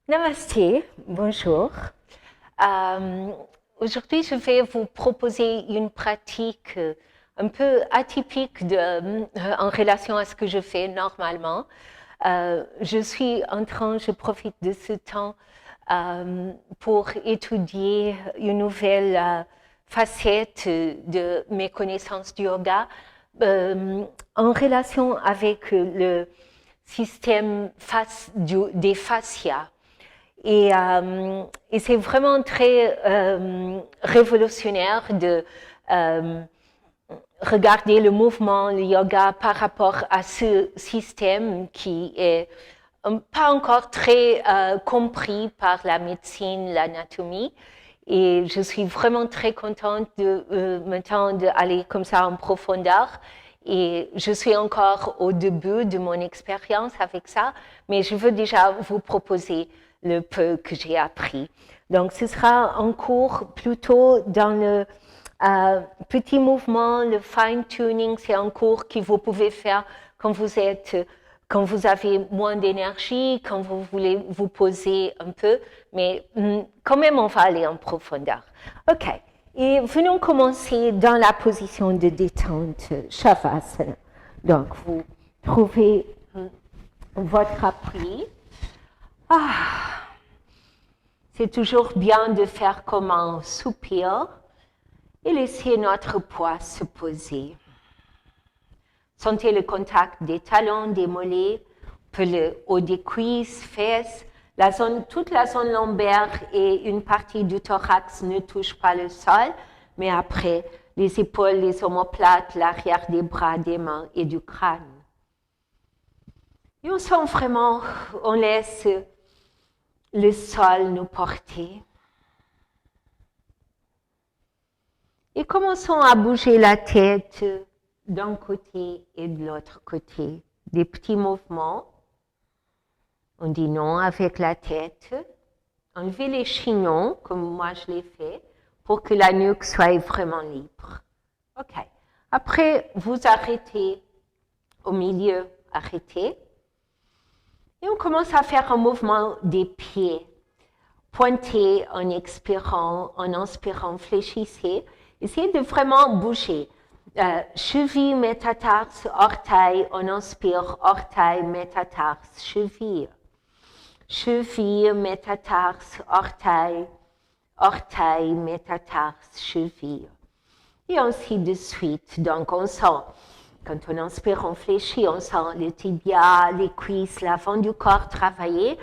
Namasté, bonjour. Aujourd'hui, je vais vous proposer une pratique un peu atypique en relation à ce que je fais normalement. Je profite de ce temps pour étudier une nouvelle facette de mes connaissances du yoga en relation avec le système des fascias. Et c'est vraiment très révolutionnaire de regarder le mouvement, le yoga par rapport à ce système qui est pas encore très compris par la médecine, l'anatomie. Et je suis vraiment très contente maintenant d'aller comme ça en profondeur. Et je suis encore au début de mon expérience avec ça, mais je veux déjà vous proposer le peu que j'ai appris. Donc, ce sera un cours plutôt dans le petit mouvement, le fine-tuning. C'est un cours que vous pouvez faire quand vous avez moins d'énergie, quand vous voulez vous poser un peu, mais quand même, on va aller en profondeur. OK. Et venons commencer dans la position de détente Shavasana. Donc, vous trouvez votre appui. C'est toujours bien de faire comme un soupir et laisser notre poids se poser. Sentez le contact des talons, des mollets, le haut des cuisses, fesses, toute la zone lombaire et une partie du thorax ne touche pas le sol, mais après, les épaules, les omoplates, l'arrière des bras, des mains et du crâne. Et on sent vraiment, on laisse le sol nous porter. Et commençons à bouger la tête d'un côté et de l'autre côté. Des petits mouvements. On dit non avec la tête. Enlevez les chignons, comme moi je l'ai fait, pour que la nuque soit vraiment libre. OK. Après, vous arrêtez au milieu, arrêtez. Et on commence à faire un mouvement des pieds. Pointez en expirant, en inspirant, fléchissez. Essayez de vraiment bouger. Cheville, métatarse, orteil, on inspire, orteil, métatarse, cheville. Cheville, métatarse, orteil, orteil, métatarse, cheville. Et ainsi de suite. Donc on sent, quand on inspire, on fléchit, on sent le tibia, les cuisses, l'avant du corps travailler.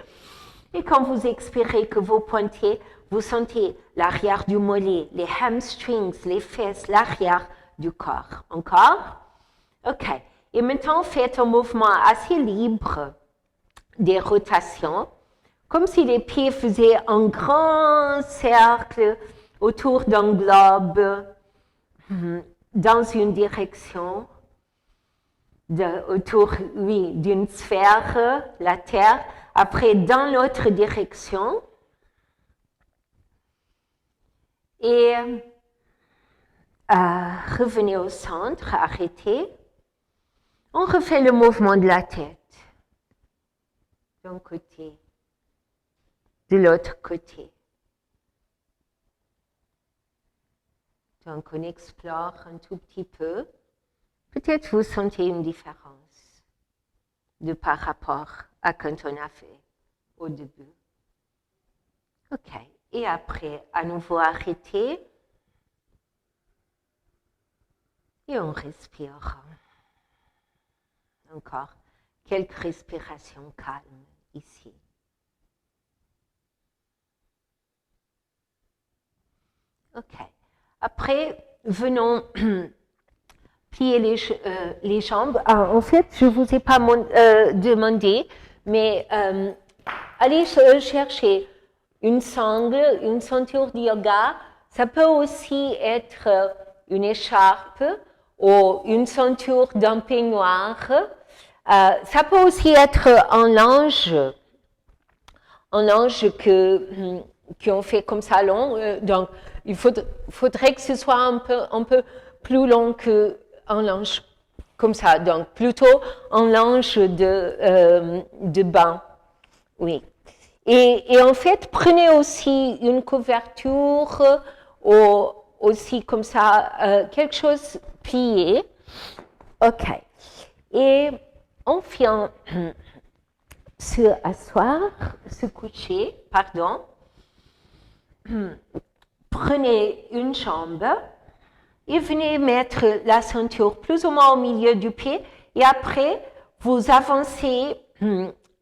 Et quand vous expirez, que vous pointez, vous sentez l'arrière du mollet, les hamstrings, les fesses, l'arrière du corps. Encore? OK. Et maintenant, faites un mouvement assez libre des rotations, comme si les pieds faisaient un grand cercle autour d'un globe dans une direction, autour, oui, d'une sphère, la Terre. Après, dans l'autre direction. Et revenez au centre, arrêtez. On refait le mouvement de la tête. D'un côté, de l'autre côté. Donc, on explore un tout petit peu. Peut-être vous sentez une différence par rapport à quand on a fait au début. OK. Et après, à nouveau arrêter. Et on respire. Encore quelques respirations calmes ici. OK. Après, venons plier les jambes. En fait, je ne vous ai pas demandé, mais allez chercher une sangle, une ceinture de yoga. Ça peut aussi être une écharpe ou une ceinture d'un peignoir. Ça peut aussi être un linge qu'on fait comme ça long. Donc, il faudrait que ce soit un peu plus long qu'un linge comme ça. Donc, plutôt un linge de bain. Oui. Et en fait, prenez aussi une couverture ou aussi comme ça, quelque chose plié. OK. Et on vient se asseoir, se coucher, pardon. Prenez une jambe et venez mettre la ceinture plus ou moins au milieu du pied. Et après, vous avancez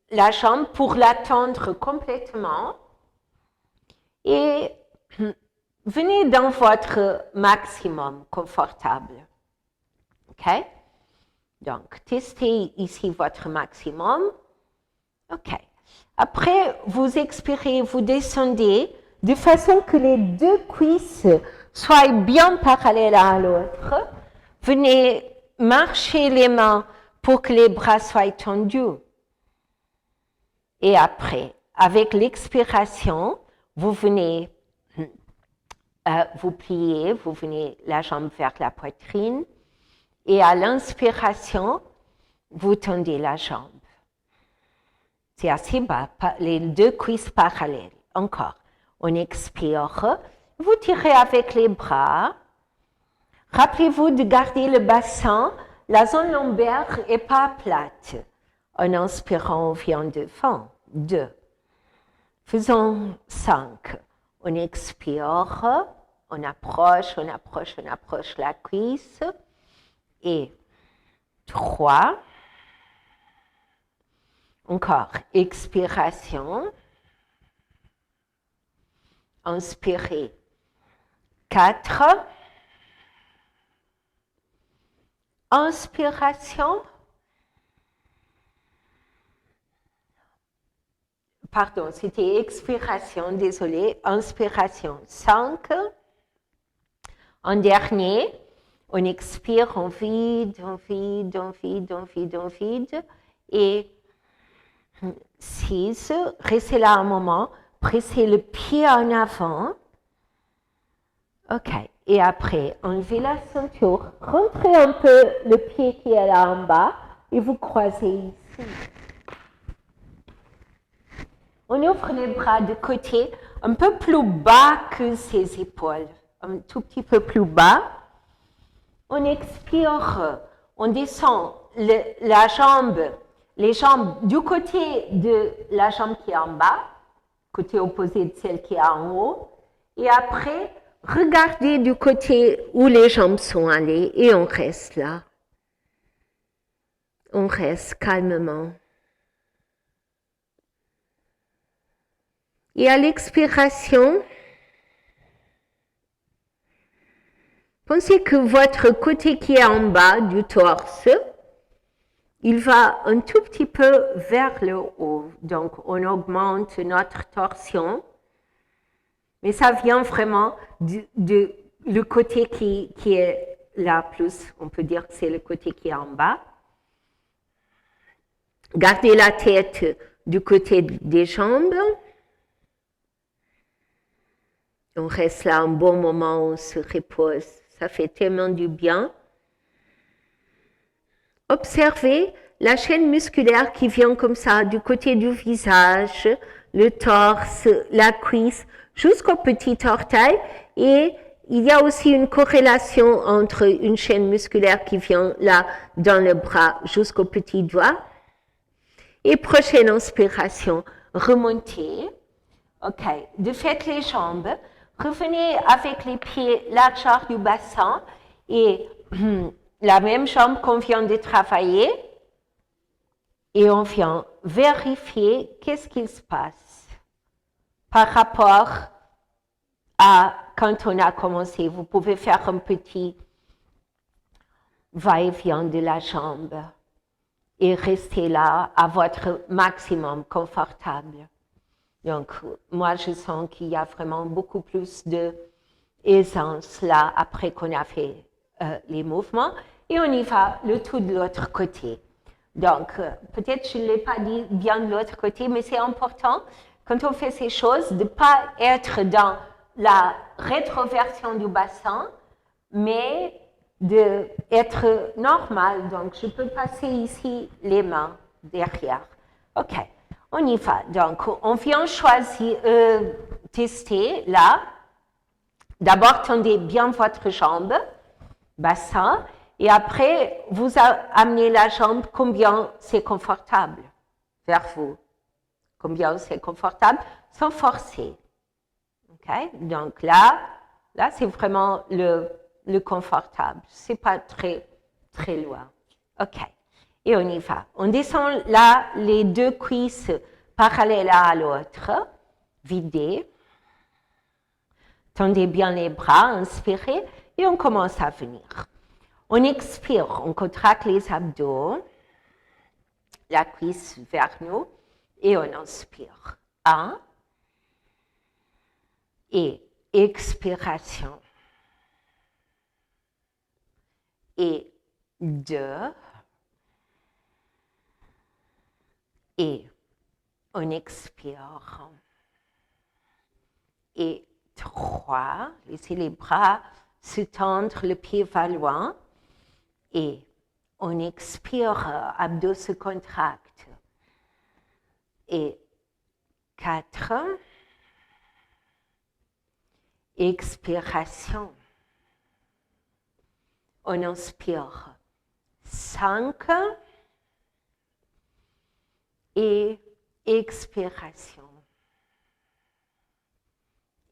la jambe pour la tendre complètement. Et venez dans votre maximum confortable. OK? Donc, testez ici votre maximum. OK. Après, vous expirez, vous descendez de façon que les deux cuisses soient bien parallèles à l'autre. Venez marcher les mains pour que les bras soient tendus. Et après, avec l'expiration, vous venez vous plier, vous venez la jambe vers la poitrine. Et à l'inspiration, vous tendez la jambe. C'est assez bas, les deux cuisses parallèles. Encore. On expire. Vous tirez avec les bras. Rappelez-vous de garder le bassin. La zone lombaire n'est pas plate. En inspirant, on vient devant. 2. Faisons 5. On expire. On approche la cuisse. Et 3. Encore, expiration. Inspirez. 4. Inspiration. Pardon, c'était expiration, désolé. Inspiration. 5. En dernier, on expire, on vide, on vide, on vide, on vide, on vide. Et 6, restez là un moment, pressez le pied en avant. OK. Et après, enlevez la ceinture, rentrez un peu le pied qui est là en bas et vous croisez ici. On ouvre les bras de côté, un peu plus bas que ses épaules, un tout petit peu plus bas. On expire, on descend la jambe. Les jambes du côté de la jambe qui est en bas, côté opposé de celle qui est en haut. Et après, regardez du côté où les jambes sont allées et on reste là. On reste calmement. Et à l'expiration, pensez que votre côté qui est en bas du torse, il va un tout petit peu vers le haut. Donc, on augmente notre torsion. Mais ça vient vraiment le côté qui est là plus. On peut dire que c'est le côté qui est en bas. Gardez la tête du côté des jambes. On reste là un bon moment, on se repose. Ça fait tellement du bien. Observez la chaîne musculaire qui vient comme ça du côté du visage, le torse, la cuisse, jusqu'au petit orteil. Et il y a aussi une corrélation entre une chaîne musculaire qui vient là dans le bras jusqu'au petit doigt. Et prochaine inspiration, remontez. OK. Défaites les jambes. Revenez avec les pieds largeur du bassin et la même jambe qu'on vient de travailler. Et on vient vérifier qu'est-ce qu'il se passe par rapport à quand on a commencé. Vous pouvez faire un petit va-et-vient de la jambe et rester là à votre maximum confortable. Donc, moi, je sens qu'il y a vraiment beaucoup plus d'aisance là après qu'on a fait les mouvements. Et on y va le tout de l'autre côté. Donc, peut-être je ne l'ai pas dit bien de l'autre côté, mais c'est important, quand on fait ces choses, de ne pas être dans la rétroversion du bassin, mais d'être normal. Donc, je peux passer ici les mains derrière. OK. On y va. Donc, on vient choisir, tester là. D'abord, tendez bien votre jambe, bassin, et après, vous amenez la jambe combien c'est confortable vers vous. Combien c'est confortable, sans forcer. Okay? Donc là c'est vraiment le confortable. C'est pas très, très loin. OK. Et on y va. On descend là les deux cuisses parallèles à l'autre. Videz. Tendez bien les bras, inspirez et on commence à venir. On expire, on contracte les abdos, la cuisse vers nous et on inspire. 1 et expiration. Et 2 et on expire. Et 3, laissez les bras se tendre, le pied va loin. Et on expire, abdos se contractent. Et 4, expiration. On inspire. 5 et expiration.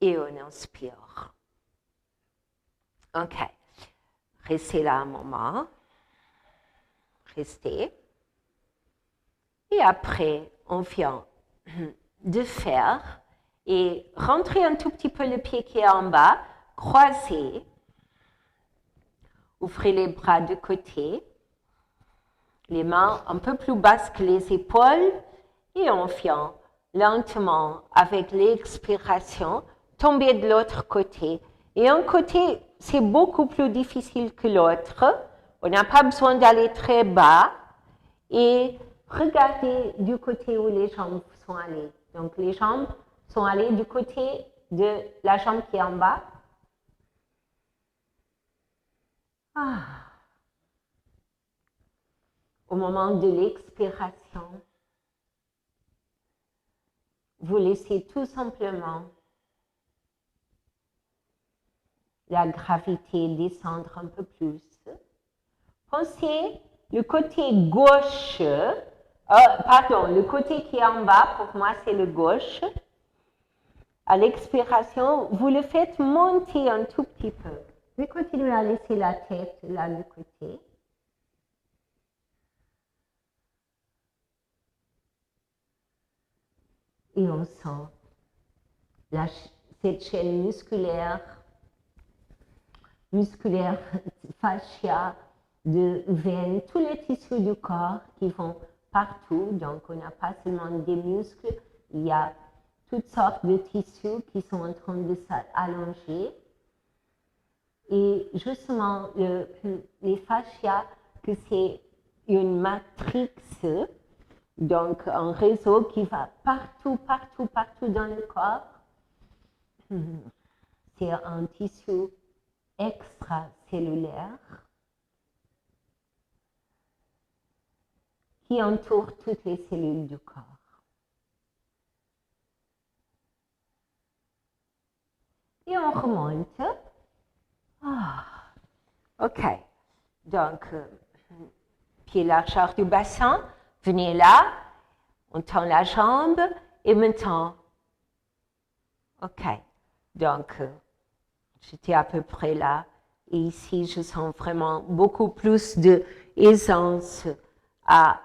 Et on inspire. OK. Restez là un moment. Restez. Et après, on vient de faire et rentrer un tout petit peu le pied qui est en bas, croisez, ouvrez les bras de côté, les mains un peu plus basses que les épaules et on vient lentement avec l'expiration tomber de l'autre côté. Et un côté, c'est beaucoup plus difficile que l'autre. On n'a pas besoin d'aller très bas. Et regardez du côté où les jambes sont allées. Donc, les jambes sont allées du côté de la jambe qui est en bas. Au moment de l'expiration, vous laissez tout simplement la gravité descendre un peu plus. Pensez le côté gauche, le côté qui est en bas, pour moi c'est le gauche. À l'expiration, vous le faites monter un tout petit peu. Vous continuez à laisser la tête là de côté. Et on sent cette chaîne musculaire, fascia, de veines, tous les tissus du corps qui vont partout. Donc, on n'a pas seulement des muscles, il y a toutes sortes de tissus qui sont en train de s'allonger. Et justement, les fascias, que c'est une matrix, donc un réseau qui va partout dans le corps. C'est un tissu extracellulaire qui entoure toutes les cellules du corps. Et on remonte. OK. Donc, pied largeur du bassin, venez là, on tend la jambe et maintenant, OK. Donc, j'étais à peu près là. Et ici, je sens vraiment beaucoup plus d'aisance à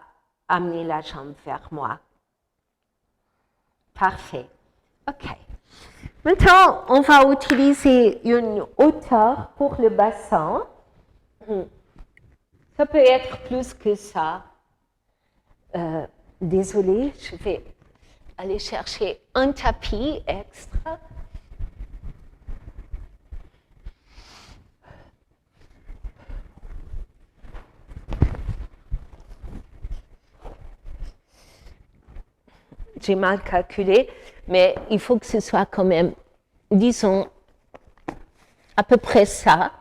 amener la jambe vers moi. Parfait. OK. Maintenant, on va utiliser une hauteur pour le bassin. Ça peut être plus que ça. Désolée, je vais aller chercher un tapis extra. J'ai mal calculé, mais il faut que ce soit quand même, disons, à peu près ça.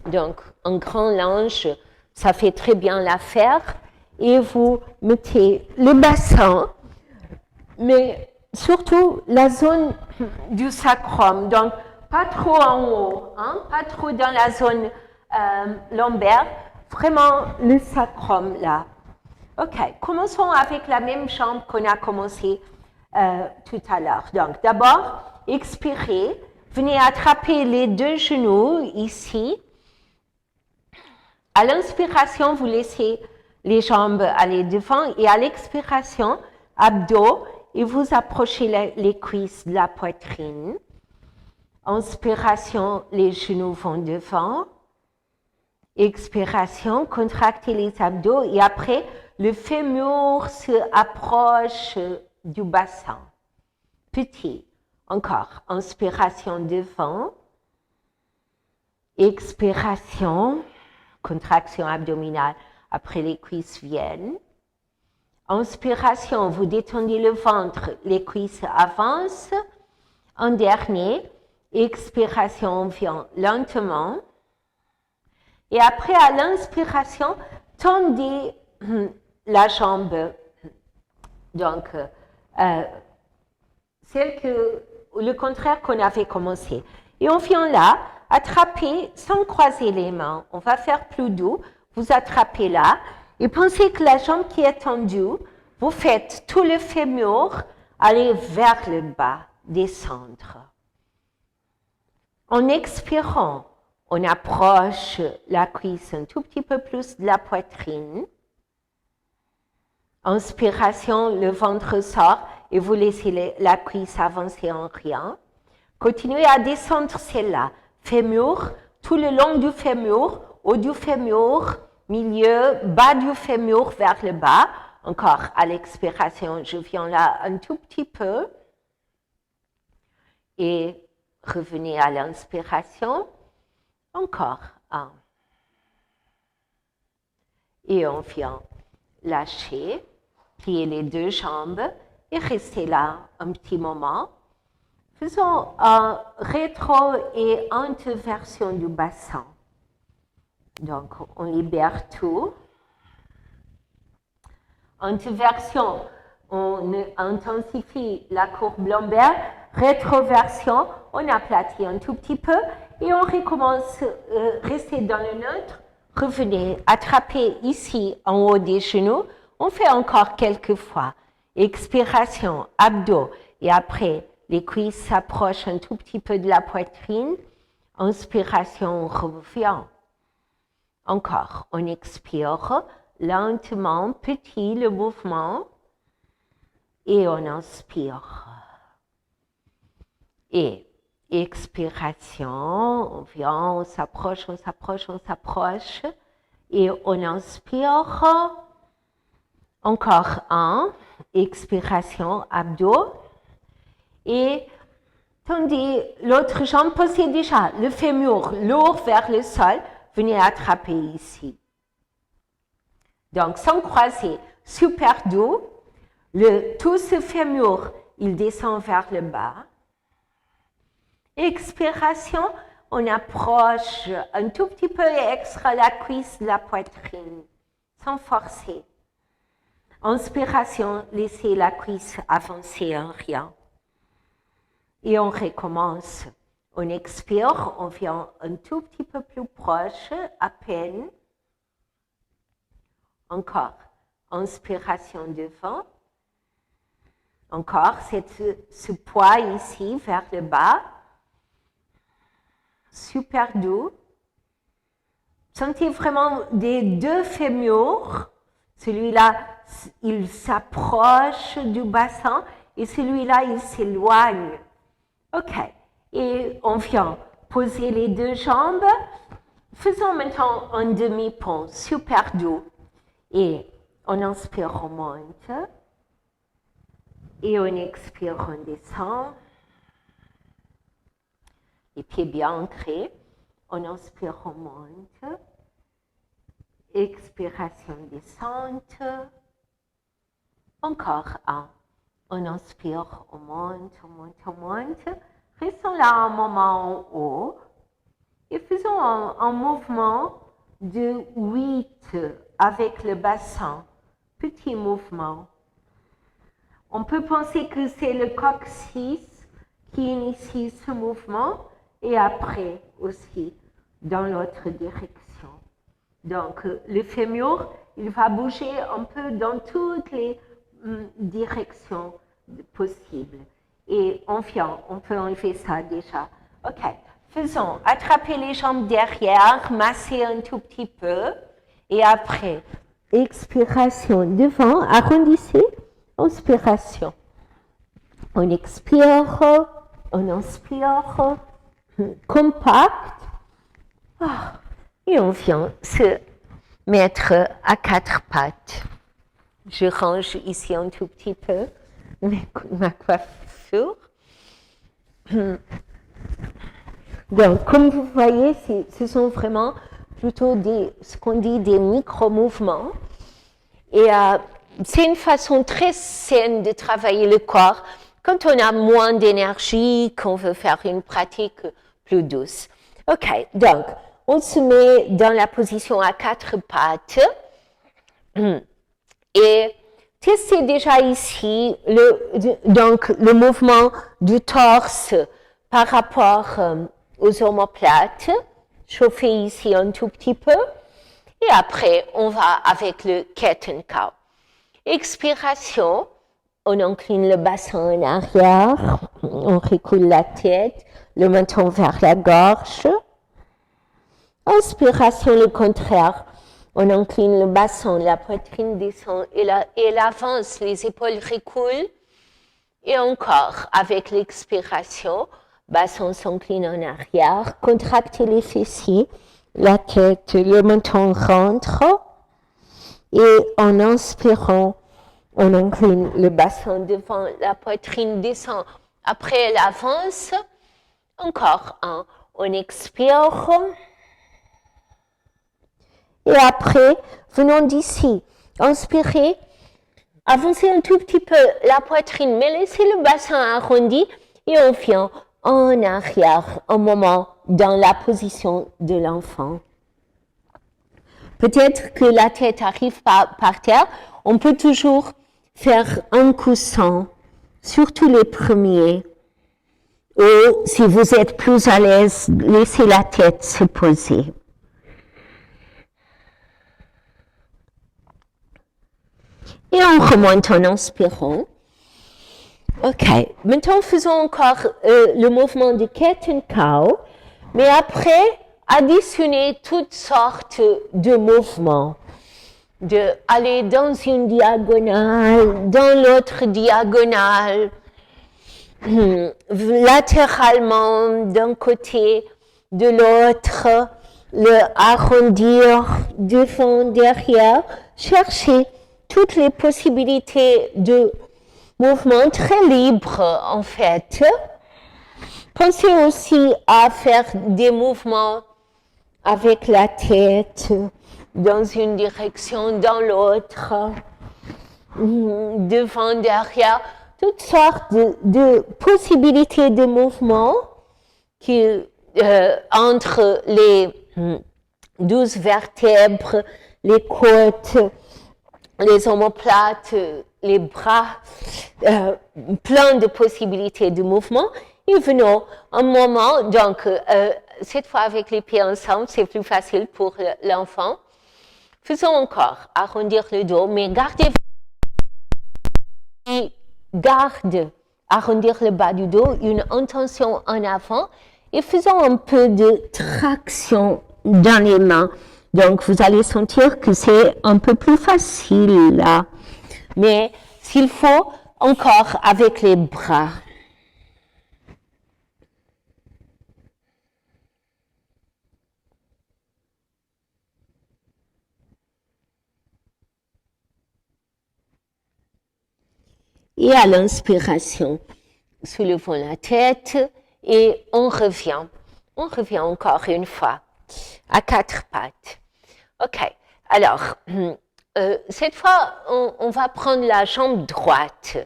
Donc, un grand linge, ça fait très bien l'affaire. Et vous mettez le bassin mais surtout la zone du sacrum, donc pas trop en haut, hein, pas trop dans la zone lombaire, vraiment le sacrum là. Ok, commençons avec la même jambe qu'on a commencé tout à l'heure. Donc d'abord, expirez, venez attraper les deux genoux ici. À l'inspiration, vous laissez les jambes aller devant et à l'expiration, abdos, et vous approchez les cuisses de la poitrine. Inspiration, les genoux vont devant. Expiration, contractez les abdos et après, le fémur se approche du bassin. Petit. Encore. Inspiration devant. Expiration. Contraction abdominale. Après, les cuisses viennent. Inspiration, vous détendez le ventre, les cuisses avancent. En dernier, expiration, on vient lentement. Et après, à l'inspiration, tendez la jambe. Donc, le contraire qu'on avait commencé. Et on vient là, attraper sans croiser les mains. On va faire plus doux. Vous attrapez là. Et pensez que la jambe qui est tendue, vous faites tout le fémur aller vers le bas, descendre. En expirant, on approche la cuisse un tout petit peu plus de la poitrine. Inspiration, le ventre sort et vous laissez la cuisse avancer en riant. Continuez à descendre celle-là. Fémur, tout le long du fémur, haut du fémur, milieu, bas du fémur vers le bas. Encore à l'expiration, je viens là un tout petit peu. Et revenez à l'inspiration. Encore un. Et on vient lâcher, plier les deux jambes et rester là un petit moment. Faisons un rétro et anteversion du bassin. Donc, on libère tout. Anteversion, on intensifie la courbe lombaire. Rétroversion, on aplatit un tout petit peu et on recommence, rester dans le neutre. Revenez, attrapez ici en haut des genoux. On fait encore quelques fois. Expiration, abdos et après, les cuisses s'approchent un tout petit peu de la poitrine. Inspiration, on revient. Encore, on expire lentement, petit le mouvement. Et on inspire. Et expiration, on vient, on s'approche, on s'approche, on s'approche. Et on inspire. Encore un. Expiration, abdos. Et tendez l'autre jambe, posez déjà le fémur lourd vers le sol. Venez attraper ici. Donc, sans croiser, super doux. Tout ce fémur, il descend vers le bas. Expiration, on approche un tout petit peu et extra la cuisse de la poitrine, sans forcer. Inspiration, laissez la cuisse avancer en riant. Et on recommence. On expire, on vient un tout petit peu plus proche, à peine. Encore. Inspiration devant. Encore, ce poids ici vers le bas. Super doux. Sentez vraiment des deux fémurs. Celui-là, il s'approche du bassin et celui-là, il s'éloigne. OK. Et on vient poser les deux jambes. Faisons maintenant un demi-pont super doux. Et on inspire, on monte. Et on expire, on descend. Les pieds bien ancrés. On inspire, on monte. Expiration, descente. Encore un. On inspire, on monte, on monte, on monte. Restons là un moment en haut. Et faisons un mouvement de 8 avec le bassin. Petit mouvement. On peut penser que c'est le coccyx qui initie ce mouvement et après aussi dans l'autre direction. Donc, le fémur, il va bouger un peu dans toutes les directions possibles. Et enfin, on peut enlever ça déjà. OK. Faisons. Attraper les jambes derrière, masser un tout petit peu. Et après, expiration devant, arrondissez, inspiration. On expire, on inspire, compact. Et on vient se mettre à quatre pattes. Je range ici un tout petit peu ma coiffure. Donc, comme vous voyez, ce sont vraiment plutôt ce qu'on dit des micro-mouvements. Et c'est une façon très saine de travailler le corps quand on a moins d'énergie, qu'on veut faire une pratique plus douce. OK, donc, on se met dans la position à quatre pattes et testez déjà ici le mouvement du torse par rapport aux omoplates. Chauffez ici un tout petit peu et après on va avec le Cat-and-Cow. Expiration, on incline le bassin en arrière, on recoule la tête, le menton vers la gorge. Inspiration, le contraire. On incline le bassin, la poitrine descend et elle avance, les épaules reculent. Et encore, avec l'expiration, bassin s'incline en arrière, contractez les fessiers, la tête, le menton rentre. Et en inspirant, on incline le bassin devant, la poitrine descend. Après, elle avance. Encore un. On expire. Et après, venons d'ici. Inspirez. Avancez un tout petit peu la poitrine, mais laissez le bassin arrondi et on vient en arrière un moment dans la position de l'enfant. Peut-être que la tête arrive par terre, on peut toujours faire un coussin, surtout les premiers. Ou si vous êtes plus à l'aise, laissez la tête se poser. Et on remonte en inspirant. OK. Maintenant, faisons encore le mouvement de Cat-and-Cow. Mais après, additionnez toutes sortes de mouvements. Aller dans une diagonale, dans l'autre diagonale, latéralement d'un côté, de l'autre, le arrondir devant, derrière. Cherchez toutes les possibilités de mouvement très libres en fait. Pensez aussi à faire des mouvements avec la tête dans une direction, dans l'autre, devant, derrière, toutes sortes de possibilités de mouvement qui, entre les 12 vertèbres, les côtes, les omoplates, les bras, plein de possibilités de mouvement. Et venons un moment, donc cette fois avec les pieds ensemble, c'est plus facile pour l'enfant. Faisons encore, arrondir le dos, mais garde arrondir le bas du dos, une intention en avant et faisons un peu de traction dans les mains. Donc, vous allez sentir que c'est un peu plus facile là. Mais s'il faut, encore avec les bras. Et à l'inspiration, soulevons la tête et on revient. On revient encore une fois à quatre pattes. OK. Alors, cette fois, on va prendre la jambe droite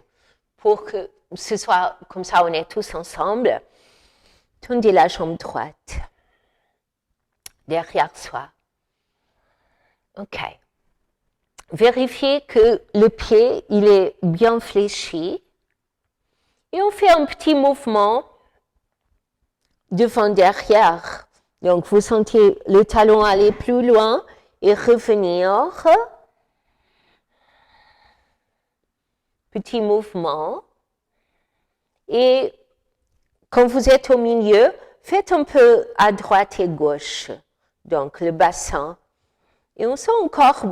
pour que ce soit comme ça, on est tous ensemble. Tendez la jambe droite derrière soi. OK. vérifiez que le pied, il est bien fléchi. Et on fait un petit mouvement devant derrière. Donc, vous sentez le talon aller plus loin et revenir. Petit mouvement. Et quand vous êtes au milieu, faites un peu à droite et gauche. Donc, le bassin. Et on sent encore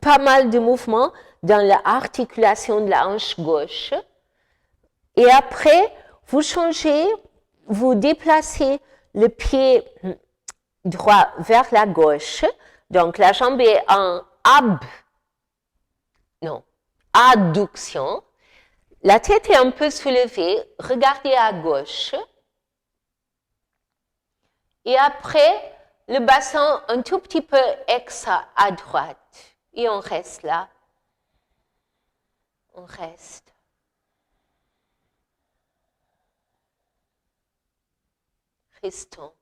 pas mal de mouvements dans l'articulation de la hanche gauche. Et après, vous changez, vous déplacez le pied droit vers la gauche. Donc, la jambe est en adduction. La tête est un peu soulevée. Regardez à gauche. Et après, le bassin un tout petit peu à droite. Et on reste là. On reste. Restons.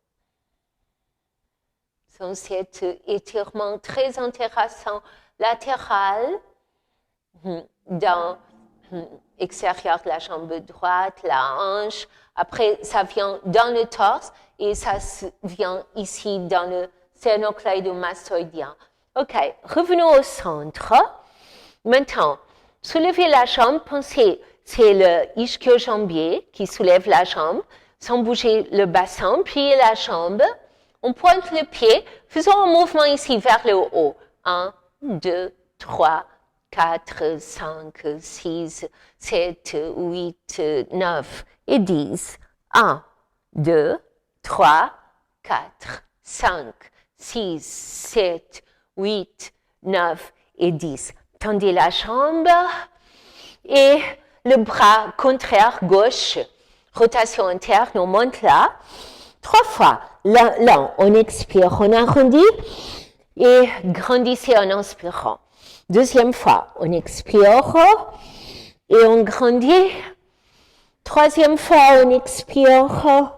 Dans cet étirement très intéressant latéral, dans l'extérieur de la jambe droite, la hanche. Après, ça vient dans le torse et ça vient ici dans le sternocleidomastoïdien. OK, revenons au centre. Maintenant, soulevez la jambe, pensez, c'est le ischio-jambier qui soulève la jambe, sans bouger le bassin, pliez la jambe, on pointe le pied, faisons un mouvement ici vers le haut. 1, 2, 3, 4, 5, 6, 7, 8, 9 et 10. 1, 2, 3, 4, 5, 6, 7, 8, 9 et 10. Tendez la jambe et le bras contraire gauche. Rotation interne, on monte là. 3 fois. Là, on expire, on arrondit et grandissez en inspirant. Deuxième fois, on expire et on grandit. Troisième fois, on expire,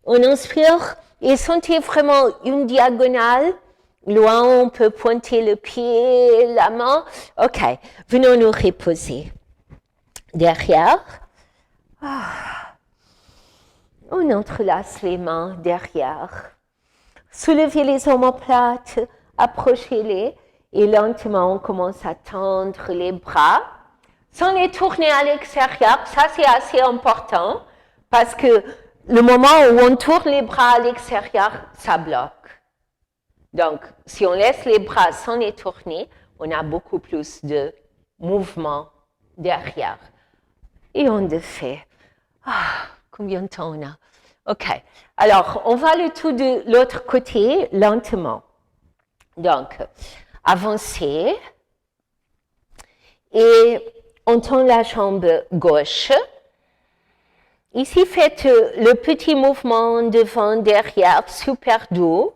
on inspire et sentez vraiment une diagonale. Loin, on peut pointer le pied, la main. OK, venons nous reposer. Derrière. On entrelace les mains derrière. Soulevez les omoplates, approchez-les et lentement on commence à tendre les bras sans les tourner à l'extérieur. Ça c'est assez important parce que le moment où on tourne les bras à l'extérieur, ça bloque. Donc, si on laisse les bras sans les tourner, on a beaucoup plus de mouvement derrière. Et on défait. Combien de temps on a? OK. Alors, on va le tout de l'autre côté lentement. Donc, avancez. Et on tend la jambe gauche. Ici, faites le petit mouvement devant, derrière, super doux.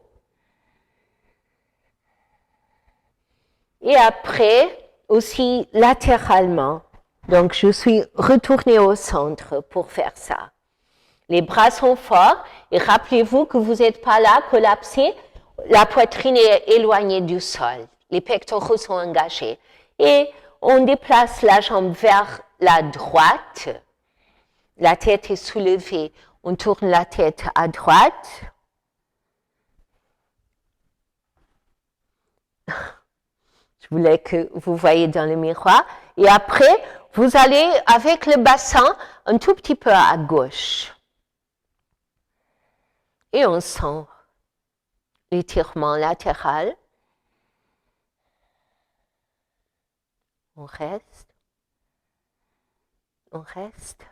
Et après, aussi latéralement. Donc, je suis retournée au centre pour faire ça. Les bras sont forts et rappelez-vous que vous n'êtes pas là, collapsé. La poitrine est éloignée du sol. Les pectoraux sont engagés. Et on déplace la jambe vers la droite. La tête est soulevée. On tourne la tête à droite. Je voulais que vous voyez dans le miroir. Et après, vous allez avec le bassin un tout petit peu à gauche. Et on sent l'étirement latéral. On reste. On reste.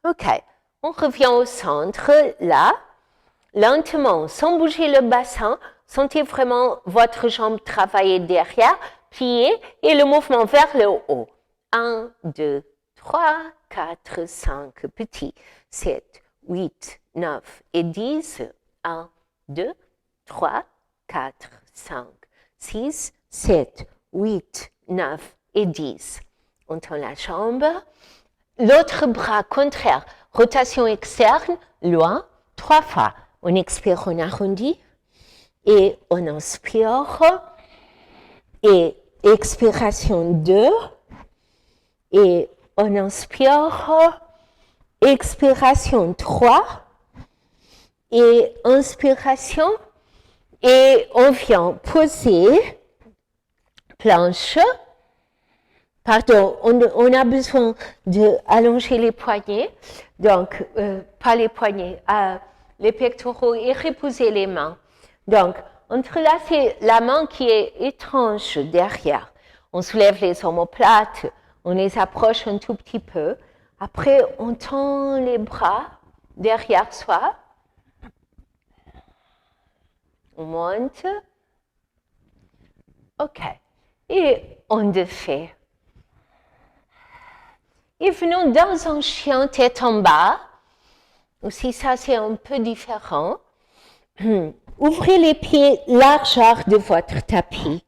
OK. On revient au centre, là. Lentement, sans bouger le bassin, sentez vraiment votre jambe travailler derrière, plier et le mouvement vers le haut. 1, 2, 3, 4, 5, petit. 7, 8, 9 et 10. 1, 2, 3, 4, 5, 6, 7, 8, 9 et 10. On tend la jambe. L'autre bras contraire, rotation externe, loin, 3 fois. On expire, on arrondit. Et on inspire. Et expiration 2. Et on inspire. Expiration 3. Et inspiration. Et on vient poser planche. Pardon, on a besoin d'allonger les poignets, donc pas les poignets, les pectoraux et reposer les mains. Donc, entrelacer la main qui est étrange derrière. On soulève les omoplates, on les approche un tout petit peu. Après, on tend les bras derrière soi. On monte. OK. Et on défait. Et venons dans un chien tête en bas. Aussi, ça, c'est un peu différent. Ouvrez les pieds largeur de votre tapis.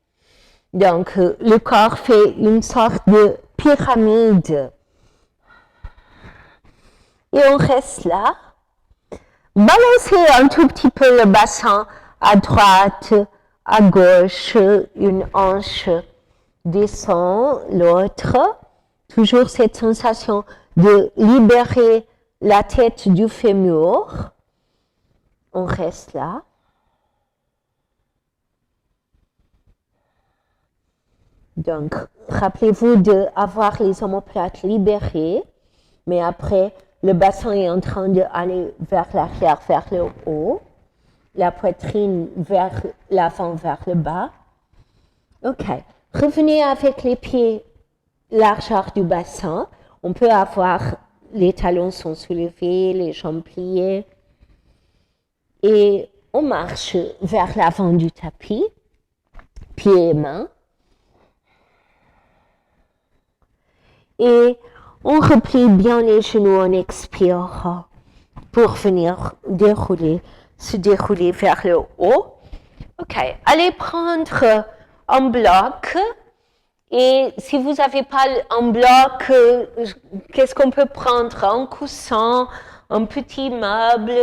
Donc, le corps fait une sorte de pyramide. Et on reste là. Balancez un tout petit peu le bassin à droite, à gauche, une hanche descend, l'autre. Toujours cette sensation de libérer la tête du fémur. On reste là. Donc, rappelez-vous d'avoir les omoplates libérées, mais après, le bassin est en train d'aller vers l'arrière, vers le haut, la poitrine vers l'avant, vers le bas. OK. Revenez avec les pieds largeur du bassin. On peut avoir, les talons sont soulevés, les jambes pliées. Et on marche vers l'avant du tapis, pieds et mains. Et on replie bien les genoux, on expire pour venir se dérouler vers le haut. OK, allez prendre un bloc. Et si vous n'avez pas un bloc, qu'est-ce qu'on peut prendre? Un coussin, un petit meuble,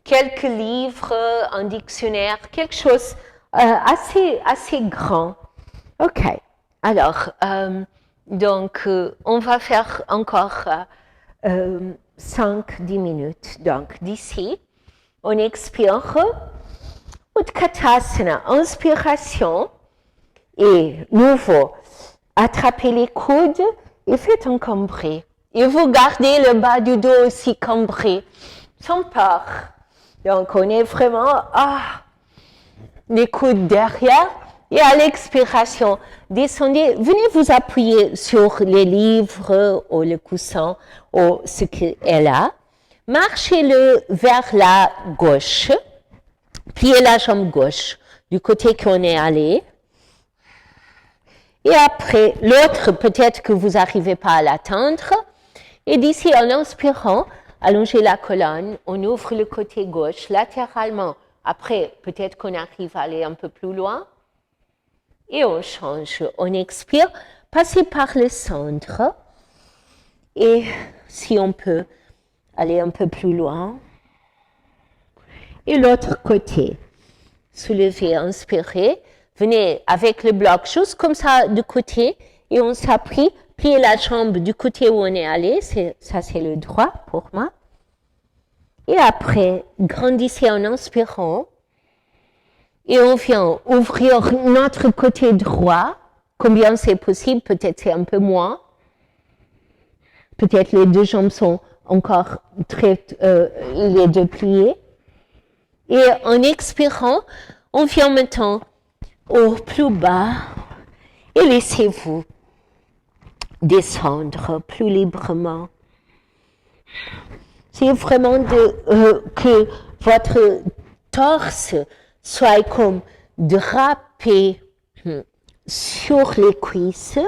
quelques livres, un dictionnaire, quelque chose assez grand. OK, alors, donc, on va faire encore 5-10 minutes. Donc, d'ici, on expire. Utkatasana, inspiration. Et nouveau, attrapez les coudes et faites un cambré. Et vous gardez le bas du dos aussi cambré, sans peur. Donc, on est vraiment, les coudes derrière. Et à l'expiration, descendez, venez vous appuyer sur les livres ou le coussin ou ce qui est là. Marchez-le vers la gauche. Pliez la jambe gauche du côté qu'on est allé. Et après, l'autre, peut-être que vous n'arrivez pas à l'atteindre. Et d'ici, en inspirant, allongez la colonne, on ouvre le côté gauche latéralement. Après, peut-être qu'on arrive à aller un peu plus loin. Et on change, on expire, passez par le centre. Et si on peut aller un peu plus loin. Et l'autre côté, soulevez, inspirez. Venez avec le bloc, juste comme ça de côté. Et on s'appuie, pliez la jambe du côté où on est allé. Ça, c'est le droit pour moi. Et après, grandissez en inspirant. Et on vient ouvrir notre côté droit. Combien c'est possible? Peut-être c'est un peu moins. Peut-être les deux jambes sont encore les deux pliées. Et en expirant, on vient maintenant au plus bas. Et laissez-vous descendre plus librement. C'est vraiment que votre torse soit comme drapé sur les cuisses.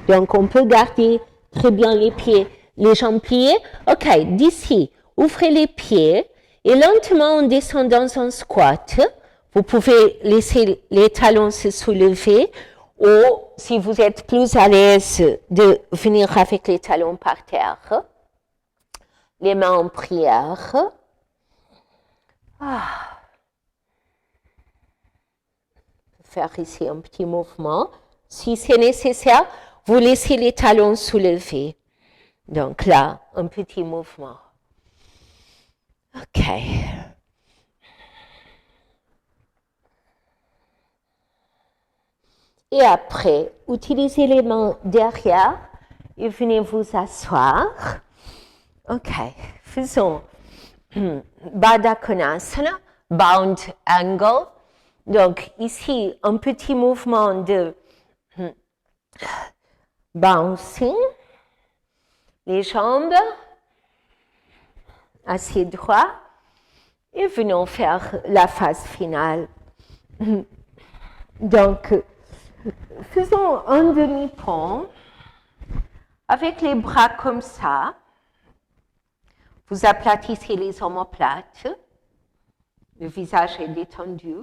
Donc, on peut garder très bien les pieds, les jambes pliées. OK, d'ici, ouvrez les pieds et lentement on descend dans un squat. Vous pouvez laisser les talons se soulever ou, si vous êtes plus à l'aise, de venir avec les talons par terre. Les mains en prière. faire ici un petit mouvement. Si c'est nécessaire, vous laissez les talons soulevés. Donc là, un petit mouvement. OK. Et après, utilisez les mains derrière et venez vous asseoir. OK. Faisons Baddha Konasana, Bound Angle. Donc ici, un petit mouvement de bouncing. Les jambes assez droit. Et venons faire la phase finale. Donc, faisons un demi-pont avec les bras comme ça. Vous aplatissez les omoplates. Le visage est détendu.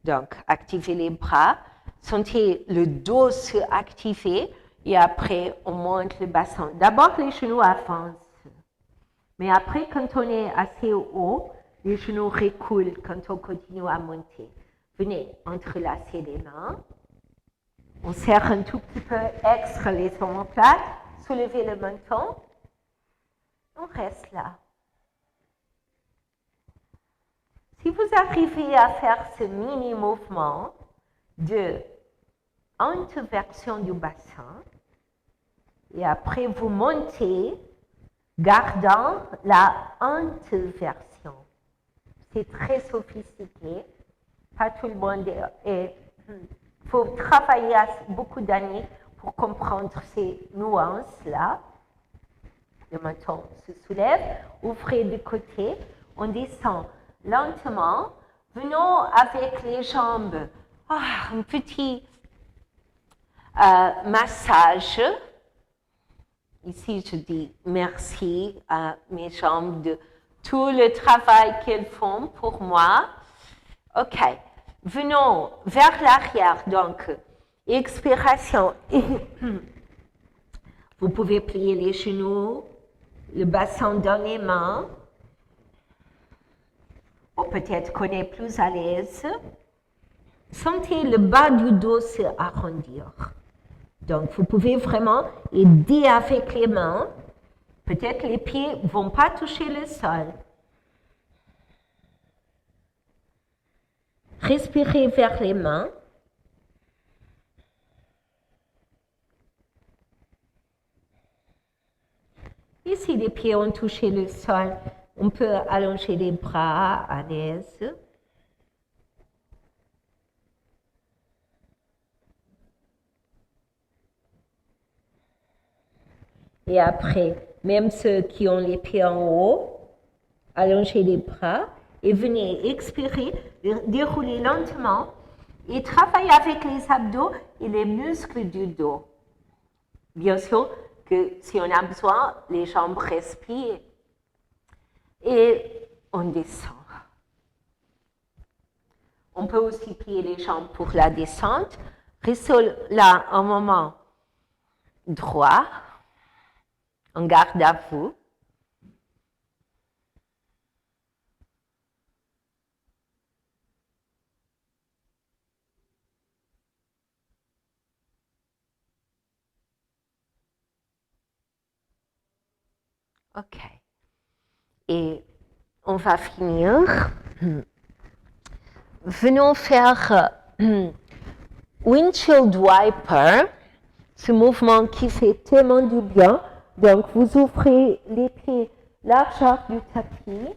Donc, activez les bras. Sentez le dos se activer et après, on monte le bassin. D'abord, les genoux avancent. Mais après, quand on est assez haut, les genoux reculent quand on continue à monter. Venez entrelacer les mains. On serre un tout petit peu extra les omoplates. Soulevez le menton. On reste là. Si vous arrivez à faire ce mini mouvement de inversion du bassin, et après vous montez, gardant la inversion. C'est très sophistiqué. Pas tout le monde est. Il faut travailler beaucoup d'années pour comprendre ces nuances-là. Le menton se soulève, ouvrez de côté, on descend lentement. Venons avec les jambes. Un petit massage. Ici, je dis merci à mes jambes de tout le travail qu'elles font pour moi. OK. Venons vers l'arrière. Donc, expiration. Vous pouvez plier les genoux, le bassin dans les mains. Ou peut-être qu'on est plus à l'aise. Sentez le bas du dos se arrondir. Donc, vous pouvez vraiment aider avec les mains. Peut-être les pieds ne vont pas toucher le sol. Respirez vers les mains. Et si les pieds ont touché le sol, on peut allonger les bras à l'aise. Et après, même ceux qui ont les pieds en haut, allongez les bras et venez expirer, dérouler lentement et travaillez avec les abdos et les muscles du dos. Bien sûr que si on a besoin, les jambes respirent et on descend. On peut aussi plier les jambes pour la descente. Restez là un moment droit. On garde à vous. OK. Et on va finir. Venons faire windshield wiper, ce mouvement qui fait tellement du bien. Donc, vous ouvrez les pieds largeur du tapis,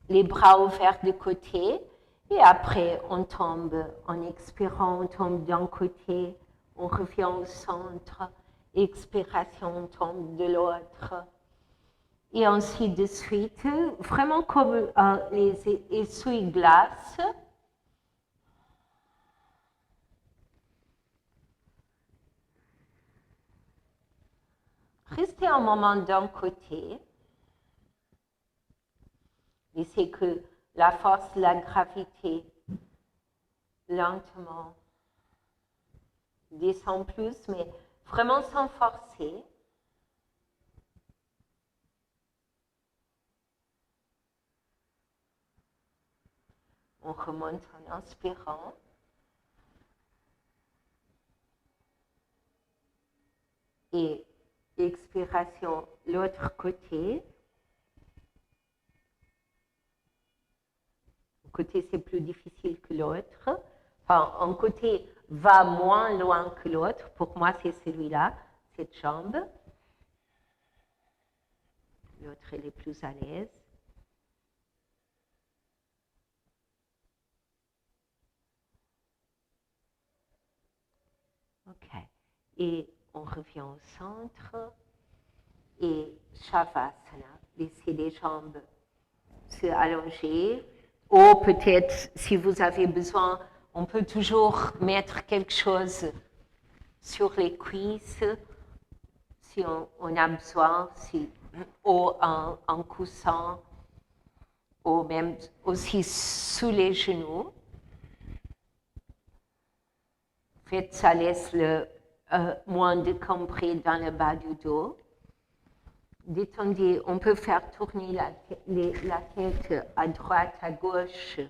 les bras ouverts de côté, et après, on tombe en expirant, on tombe d'un côté, on revient au centre, expiration, on tombe de l'autre. Et ainsi de suite, vraiment comme les essuie-glaces. Restez un moment d'un côté. Laissez que la force de la gravité lentement descend plus, mais vraiment sans forcer. On remonte en inspirant. Et expiration, l'autre côté. Un côté, c'est plus difficile que l'autre. Enfin, un côté va moins loin que l'autre. Pour moi, c'est celui-là, cette jambe. L'autre, elle est plus à l'aise. OK. Et on revient au centre. Et Shavasana. Laissez les jambes se allonger. Ou peut-être, si vous avez besoin, on peut toujours mettre quelque chose sur les cuisses, si on a besoin, ou un coussin, ou même aussi sous les genoux. En fait, ça laisse moins de compris dans le bas du dos. Détendez, on peut faire tourner la tête à droite, à gauche,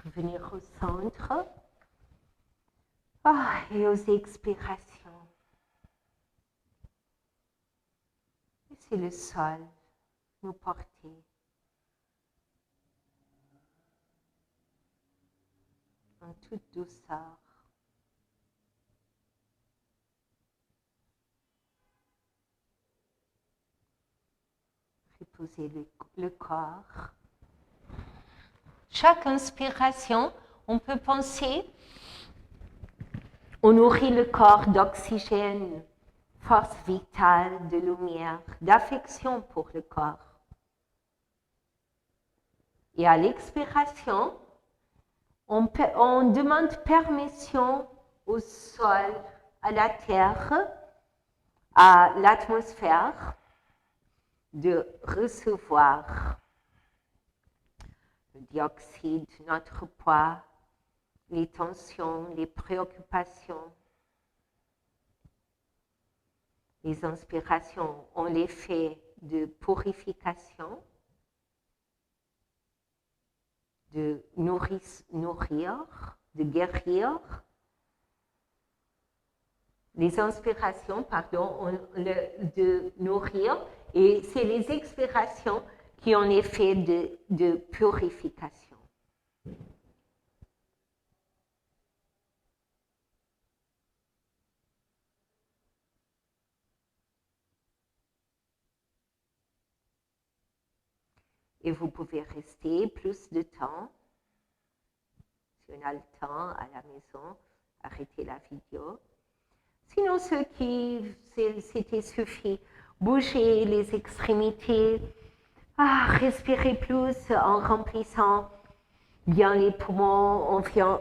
revenir au centre. Et aux expirations. Laissez le sol nous porter. En toute douceur. Reposez le corps. Chaque inspiration, on peut penser, on nourrit le corps d'oxygène, force vitale, de lumière, d'affection pour le corps. Et à l'expiration, on demande permission au sol, à la terre, à l'atmosphère, de recevoir le dioxyde, notre poids, les tensions, les préoccupations. Les inspirations ont l'effet de purification, de nourrir, de guérir. Les inspirations, pardon, de nourrir, et c'est les expirations qui ont l'effet de purification. Et vous pouvez rester plus de temps. Si on a le temps à la maison, arrêtez la vidéo. Sinon, ceux qui c'était suffi, bougez les extrémités, respirez plus en remplissant bien les poumons, en faisant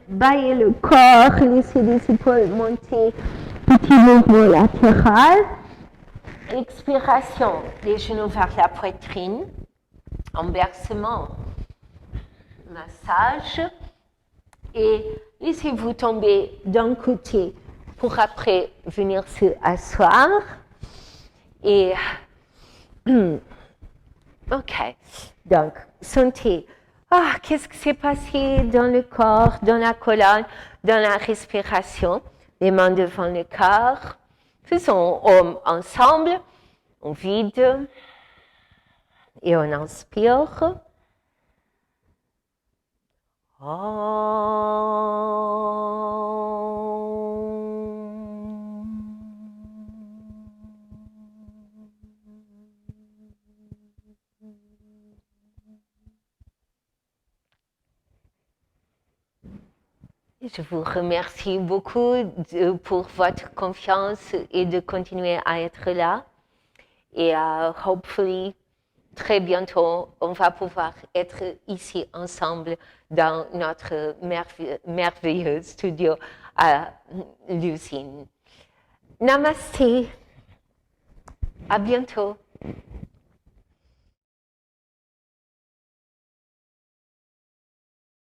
bailler le corps, laissez les épaules monter, petit mouvement latéral. Expiration, les genoux vers la poitrine, renversement, massage, et laissez-vous tomber d'un côté pour après venir se asseoir. Et OK, donc sentez, qu'est-ce qui s'est passé dans le corps, dans la colonne, dans la respiration, les mains devant le corps. Faisons ensemble, on vide et on inspire. Je vous remercie beaucoup pour votre confiance et de continuer à être là. Et hopefully, très bientôt, on va pouvoir être ici ensemble dans notre merveilleux studio à l'usine. Namaste. À bientôt.